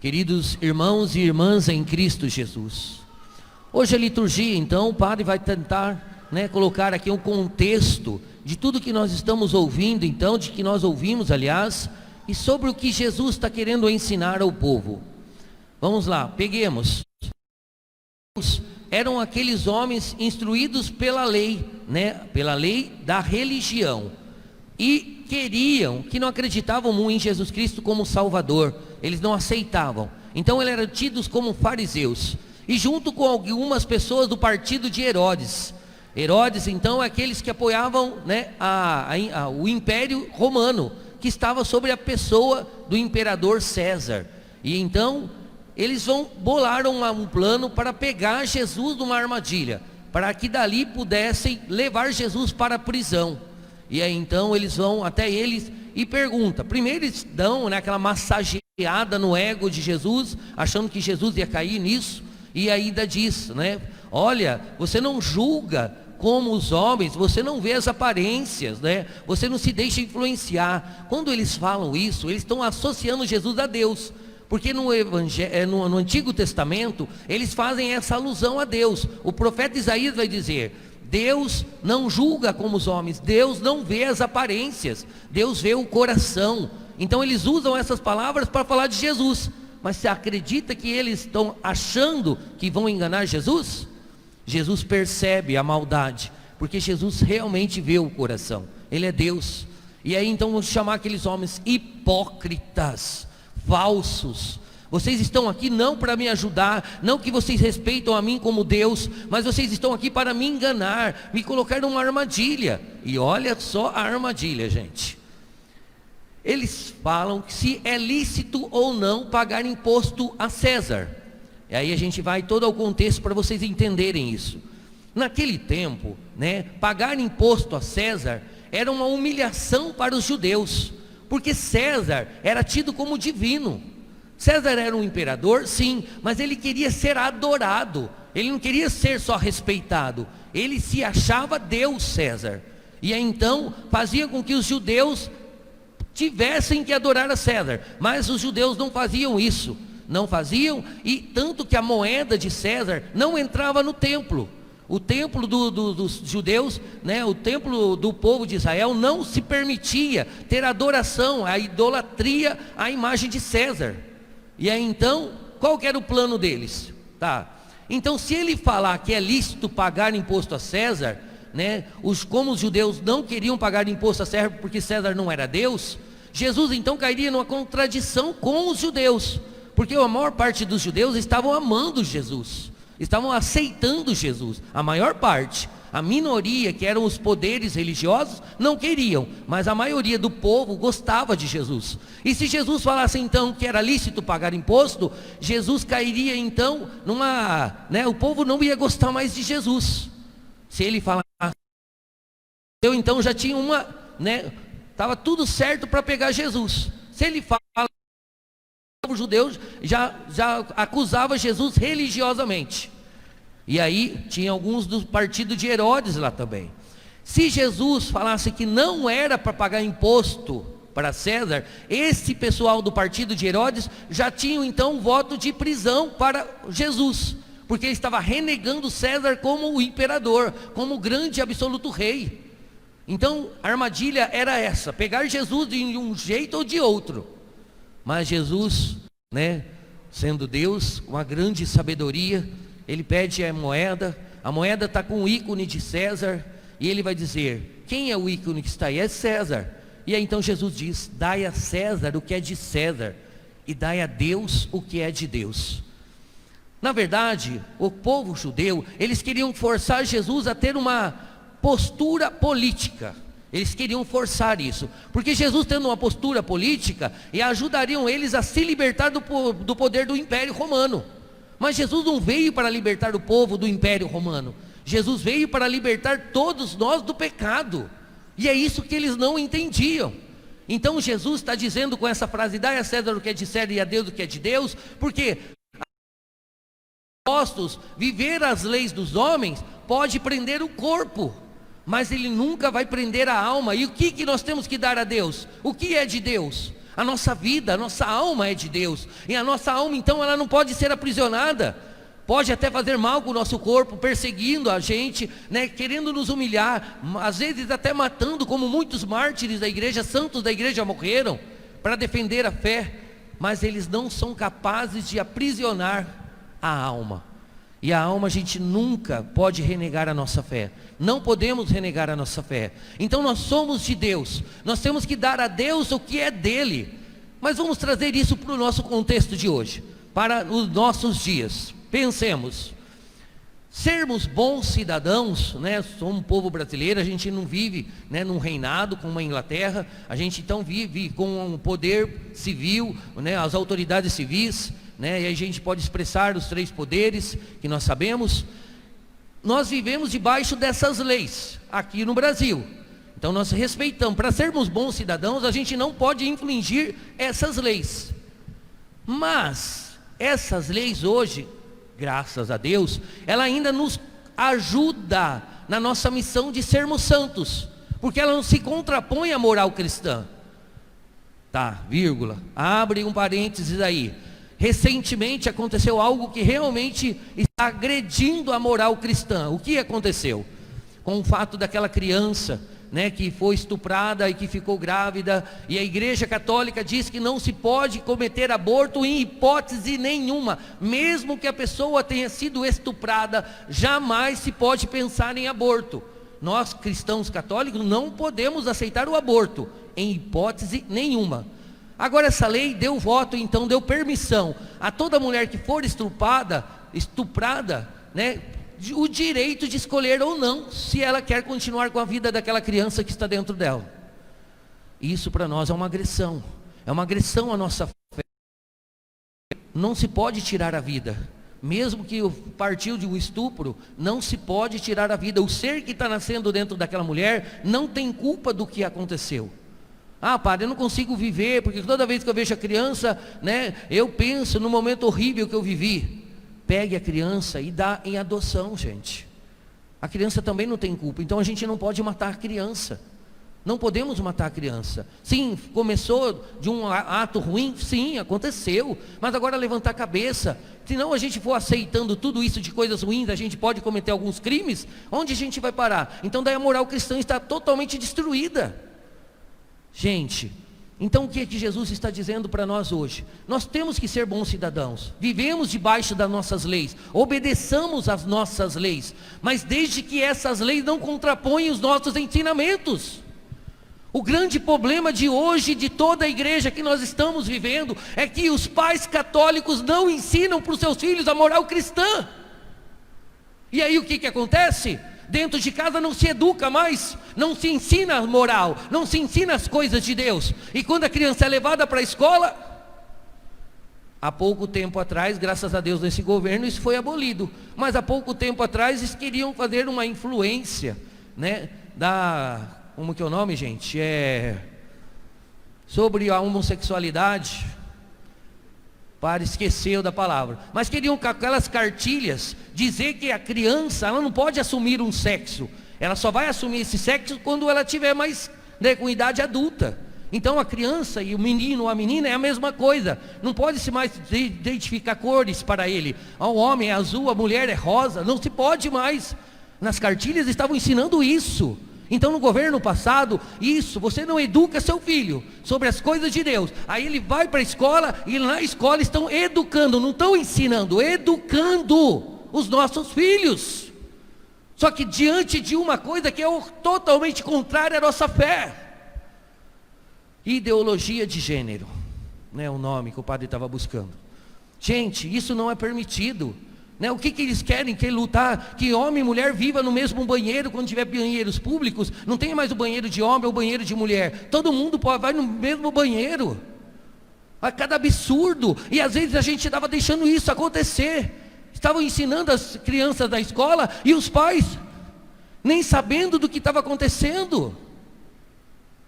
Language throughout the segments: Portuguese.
Queridos irmãos e irmãs em Cristo Jesus, hoje a liturgia, então, o padre vai tentar, colocar aqui um contexto de tudo que nós estamos ouvindo, então, de que nós ouvimos, aliás, e sobre o que Jesus está querendo ensinar ao povo. Vamos lá, peguemos. Eram aqueles homens instruídos pela lei, pela lei da religião, e queriam, que não acreditavam em Jesus Cristo como Salvador, eles não aceitavam. Então eles eram tidos como fariseus, e junto com algumas pessoas do partido de Herodes. Herodes, então, é aqueles que apoiavam o Império Romano, que estava sobre a pessoa do imperador César. E então eles bolaram um plano para pegar Jesus numa armadilha, para que dali pudessem levar Jesus para a prisão. E aí então eles vão até eles e perguntam. Primeiro eles dão aquela massageada no ego de Jesus, achando que Jesus ia cair nisso. E ainda diz, olha, você não julga como os homens, você não vê as aparências, você não se deixa influenciar. Quando eles falam isso, eles estão associando Jesus a Deus, porque no Antigo Testamento eles fazem essa alusão a Deus. O profeta Isaías vai dizer: Deus não julga como os homens, Deus não vê as aparências, Deus vê o coração. Então eles usam essas palavras para falar de Jesus. Mas você acredita que eles estão achando que vão enganar Jesus? Jesus percebe a maldade, porque Jesus realmente vê o coração, Ele é Deus. E aí então vamos chamar aqueles homens hipócritas, falsos. Vocês estão aqui não para me ajudar, não que vocês respeitam a mim como Deus, mas vocês estão aqui para me enganar, me colocar numa armadilha. E olha só a armadilha, gente. Eles falam que se é lícito ou não pagar imposto a César. E aí a gente vai todo ao contexto para vocês entenderem isso. Naquele tempo, pagar imposto a César era uma humilhação para os judeus, porque César era tido como divino. César era um imperador, sim, mas ele queria ser adorado, ele não queria ser só respeitado, ele se achava Deus, César. E aí então fazia com que os judeus tivessem que adorar a César, mas os judeus não faziam isso, não faziam, e tanto que a moeda de César não entrava no templo. O templo dos judeus, o templo do povo de Israel, não se permitia ter adoração, a idolatria à imagem de César. E aí então, qual que era o plano deles? Então se ele falar que é lícito pagar imposto a César, como os judeus não queriam pagar imposto a César porque César não era Deus, Jesus então cairia numa contradição com os judeus, porque a maior parte dos judeus estavam amando Jesus, estavam aceitando Jesus. A maior parte, a minoria, que eram os poderes religiosos, não queriam, mas a maioria do povo gostava de Jesus. E se Jesus falasse então que era lícito pagar imposto, Jesus cairia então o povo não ia gostar mais de Jesus. Se ele falasse, eu então já tinha estava tudo certo para pegar Jesus. Se ele fala, os judeus já acusava Jesus religiosamente. E aí tinha alguns do partido de Herodes lá também. Se Jesus falasse que não era para pagar imposto para César, esse pessoal do partido de Herodes já tinham então voto de prisão para Jesus, porque ele estava renegando César como o imperador, como o grande absoluto rei. Então a armadilha era essa: pegar Jesus de um jeito ou de outro. Mas Jesus, sendo Deus, com uma grande sabedoria, ele pede a moeda está com o ícone de César, e ele vai dizer: quem é o ícone que está aí? É César. E aí então Jesus diz: dai a César o que é de César, e dai a Deus o que é de Deus. Na verdade, o povo judeu, eles queriam forçar Jesus a ter uma postura política. Eles queriam forçar isso, porque Jesus, tendo uma postura política, e ajudariam eles a se libertar do poder do Império Romano. Mas Jesus não veio para libertar o povo do Império Romano, Jesus veio para libertar todos nós do pecado. E é isso que eles não entendiam. Então Jesus está dizendo com essa frase: dai a César o que é de César e a Deus o que é de Deus, porque viver as leis dos homens pode prender o corpo, mas ele nunca vai prender a alma. E o que nós temos que dar a Deus? O que é de Deus? A nossa vida, a nossa alma é de Deus. E a nossa alma, então, ela não pode ser aprisionada. Pode até fazer mal com o nosso corpo, perseguindo a gente, né, querendo nos humilhar, às vezes até matando, como muitos mártires da igreja, santos da igreja morreram para defender a fé. Mas eles não são capazes de aprisionar a alma. E a alma, a gente nunca pode renegar a nossa fé. Não podemos renegar a nossa fé. Então nós somos de Deus. Nós temos que dar a Deus o que é dele. Mas vamos trazer isso para o nosso contexto de hoje, para os nossos dias. Pensemos. Sermos bons cidadãos, né? Somos um povo brasileiro, a gente não vive, né, num reinado como a Inglaterra. A gente então vive com um poder civil, né, as autoridades civis, né, e a gente pode expressar os 3 poderes que nós sabemos. Nós vivemos debaixo dessas leis aqui no Brasil. Então nós respeitamos. Para sermos bons cidadãos, a gente não pode infringir essas leis. Mas essas leis hoje, graças a Deus, ela ainda nos ajuda na nossa missão de sermos santos, porque ela não se contrapõe à moral cristã. Tá, vírgula, abre um parênteses aí. Recentemente aconteceu algo que realmente está agredindo a moral cristã. O que aconteceu? Com o fato daquela criança, né, que foi estuprada e que ficou grávida, e a Igreja Católica diz que não se pode cometer aborto em hipótese nenhuma, mesmo que a pessoa tenha sido estuprada, jamais se pode pensar em aborto. Nós cristãos católicos não podemos aceitar o aborto em hipótese nenhuma. Agora essa lei deu voto, então deu permissão a toda mulher que for estuprada, né, o direito de escolher ou não, se ela quer continuar com a vida daquela criança que está dentro dela. Isso para nós é uma agressão à nossa fé. Não se pode tirar a vida, mesmo que partiu de um estupro, não se pode tirar a vida. O ser que está nascendo dentro daquela mulher não tem culpa do que aconteceu. Ah, padre, eu não consigo viver, porque toda vez que eu vejo a criança, né, eu penso no momento horrível que eu vivi. Pegue a criança e dá em adoção, gente. A criança também não tem culpa, então a gente não pode matar a criança. Não podemos matar a criança. Sim, começou de um ato ruim, sim, aconteceu. Mas agora levantar a cabeça. Se não a gente for aceitando tudo isso de coisas ruins, a gente pode cometer alguns crimes, onde a gente vai parar? Então daí a moral cristã está totalmente destruída. Gente, então o que é que Jesus está dizendo para nós hoje? Nós temos que ser bons cidadãos, vivemos debaixo das nossas leis, obedeçamos às nossas leis, mas desde que essas leis não contrapõem os nossos ensinamentos. O grande problema de hoje, de toda a igreja que nós estamos vivendo, é que os pais católicos não ensinam para os seus filhos a moral cristã. E aí o que acontece? Dentro de casa não se educa mais, não se ensina a moral, não se ensina as coisas de Deus. E quando a criança é levada para a escola, há pouco tempo atrás, graças a Deus nesse governo, isso foi abolido. Mas há pouco tempo atrás eles queriam fazer uma influência, né, como que é o nome, gente? Sobre a homossexualidade. Para esqueceu da palavra, mas queriam com aquelas cartilhas dizer que a criança, ela não pode assumir um sexo, ela só vai assumir esse sexo quando ela tiver mais, né, com idade adulta. Então a criança e o menino ou a menina é a mesma coisa, não pode se mais identificar cores para ele. O homem é azul, a mulher é rosa, não se pode mais. Nas cartilhas estavam ensinando isso. Então no governo passado, isso, você não educa seu filho sobre as coisas de Deus. Aí ele vai para a escola e na escola estão educando, não estão ensinando, educando os nossos filhos. Só que diante de uma coisa que é totalmente contrária à nossa fé. Ideologia de gênero, né, o nome que o padre estava buscando. Gente, isso não é permitido. Né, o que eles querem? Querem lutar que homem e mulher vivam no mesmo banheiro. Quando tiver banheiros públicos, não tem mais o banheiro de homem ou o banheiro de mulher. Todo mundo vai no mesmo banheiro. A cada absurdo. E às vezes a gente estava deixando isso acontecer. Estavam ensinando as crianças da escola e os pais nem sabendo do que estava acontecendo.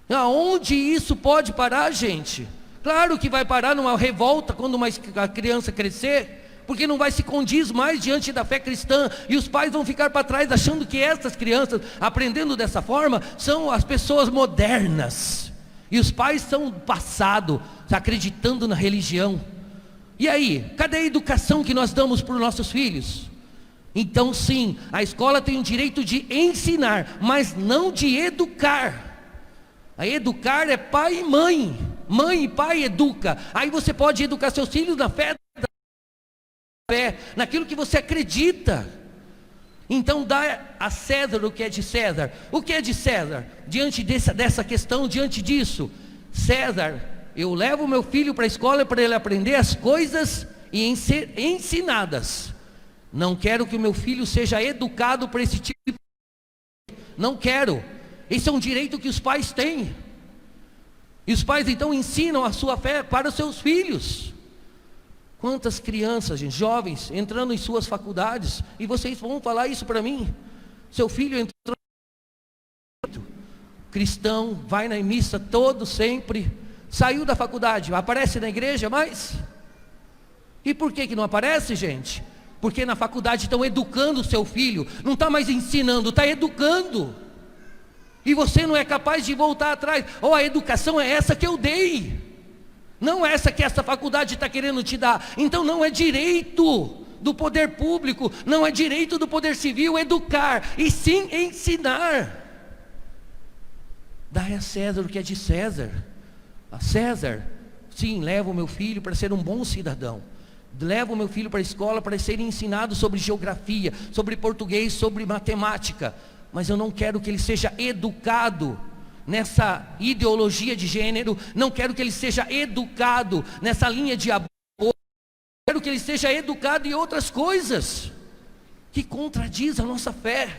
Aonde isso pode parar, gente? Claro que vai parar numa revolta quando a criança crescer, porque não vai se condiz mais diante da fé cristã, e os pais vão ficar para trás achando que essas crianças, aprendendo dessa forma, são as pessoas modernas. E os pais são do passado, acreditando na religião. E aí, cadê a educação que nós damos para os nossos filhos? Então sim, a escola tem o direito de ensinar, mas não de educar. A educar é pai e mãe. Mãe e pai educa. Aí você pode educar seus filhos na fé, naquilo que você acredita. Então dá a César o que é de César. O que é de César? Diante dessa questão, diante disso, César, eu levo meu filho para a escola para ele aprender as coisas e ser ensinadas. Não quero que o meu filho seja educado para esse tipo de... Não quero. Esse é um direito que os pais têm. E os pais então ensinam a sua fé para os seus filhos. Quantas crianças, gente, jovens, entrando em suas faculdades, e vocês vão falar isso para mim. Seu filho entrou cristão, vai na missa todo, sempre, saiu da faculdade, aparece na igreja, mas... E por que não aparece, gente? Porque na faculdade estão educando o seu filho, não está mais ensinando, está educando. E você não é capaz de voltar atrás. Ou a educação é essa que eu dei, não essa que essa faculdade está querendo te dar. Então não é direito do poder público, não é direito do poder civil educar, e sim ensinar. Dai a César o que é de César. A César, sim, leva o meu filho para ser um bom cidadão. Levo o meu filho para a escola para ser ensinado sobre geografia, sobre português, sobre matemática. Mas eu não quero que ele seja educado nessa ideologia de gênero. Não quero que ele seja educado nessa linha de aborto. Quero que ele seja educado em outras coisas que contradiz a nossa fé.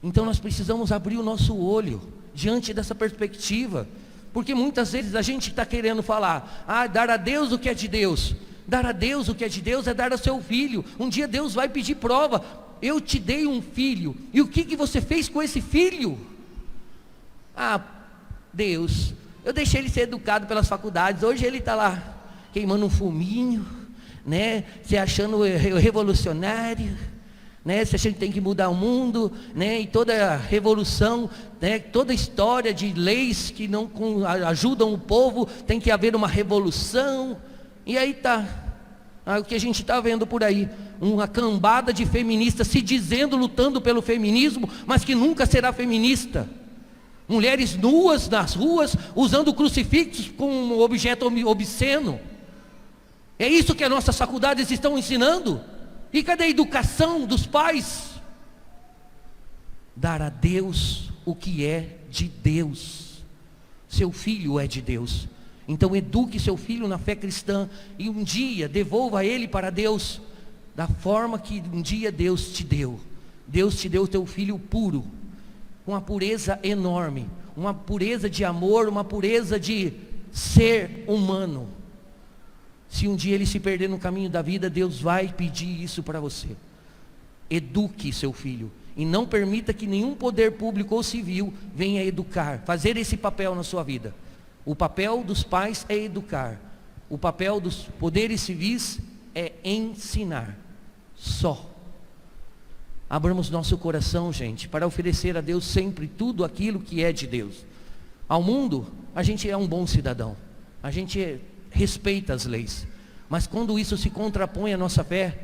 Então nós precisamos abrir o nosso olho diante dessa perspectiva. Porque muitas vezes a gente está querendo falar, dar a Deus o que é de Deus. Dar a Deus o que é de Deus é dar ao seu filho. Um dia Deus vai pedir prova. Eu te dei um filho, e o que você fez com esse filho? Deus, eu deixei ele ser educado pelas faculdades. Hoje ele está lá, queimando um fuminho, né? Se achando revolucionário, né? Se achando que tem que mudar o mundo, né? E toda a revolução, né? Toda a história de leis que não ajudam o povo, tem que haver uma revolução. E aí está o que a gente está vendo por aí, uma cambada de feministas se dizendo lutando pelo feminismo, mas que nunca será feminista. Mulheres nuas nas ruas, usando crucifixos como um objeto obsceno. É isso que as nossas faculdades estão ensinando. E cadê a educação dos pais? Dar a Deus o que é de Deus. Seu filho é de Deus. Então eduque seu filho na fé cristã, e um dia devolva ele para Deus, da forma que um dia Deus te deu. Deus te deu o teu filho puro, com uma pureza enorme, uma pureza de amor, uma pureza de ser humano. Se um dia ele se perder no caminho da vida, Deus vai pedir isso para você. Eduque seu filho, e não permita que nenhum poder público ou civil venha educar, fazer esse papel na sua vida. O papel dos pais é educar. O papel dos poderes civis é ensinar. Só. Abramos nosso coração, gente, para oferecer a Deus sempre tudo aquilo que é de Deus. Ao mundo, a gente é um bom cidadão. A gente respeita as leis. Mas quando isso se contrapõe à nossa fé,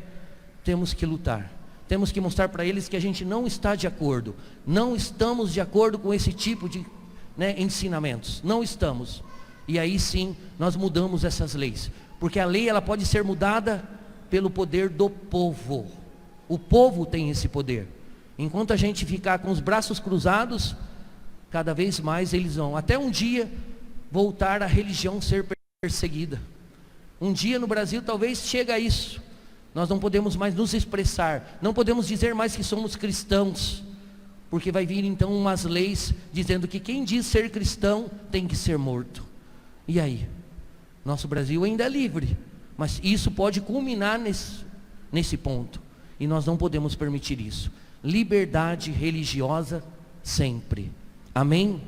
temos que lutar. Temos que mostrar para eles que a gente não está de acordo. Não estamos de acordo com esse tipo de ensinamentos. Não estamos. E aí sim, nós mudamos essas leis. Porque a lei, ela pode ser mudada pelo poder do povo. O povo tem esse poder. Enquanto a gente ficar com os braços cruzados, cada vez mais eles vão, até um dia, voltar a religião ser perseguida. Um dia no Brasil talvez chegue a isso. Nós não podemos mais nos expressar, não podemos dizer mais que somos cristãos, porque vai vir então umas leis dizendo que quem diz ser cristão tem que ser morto. E aí? Nosso Brasil ainda é livre, mas isso pode culminar nesse ponto, e nós não podemos permitir isso. Liberdade religiosa sempre. Amém?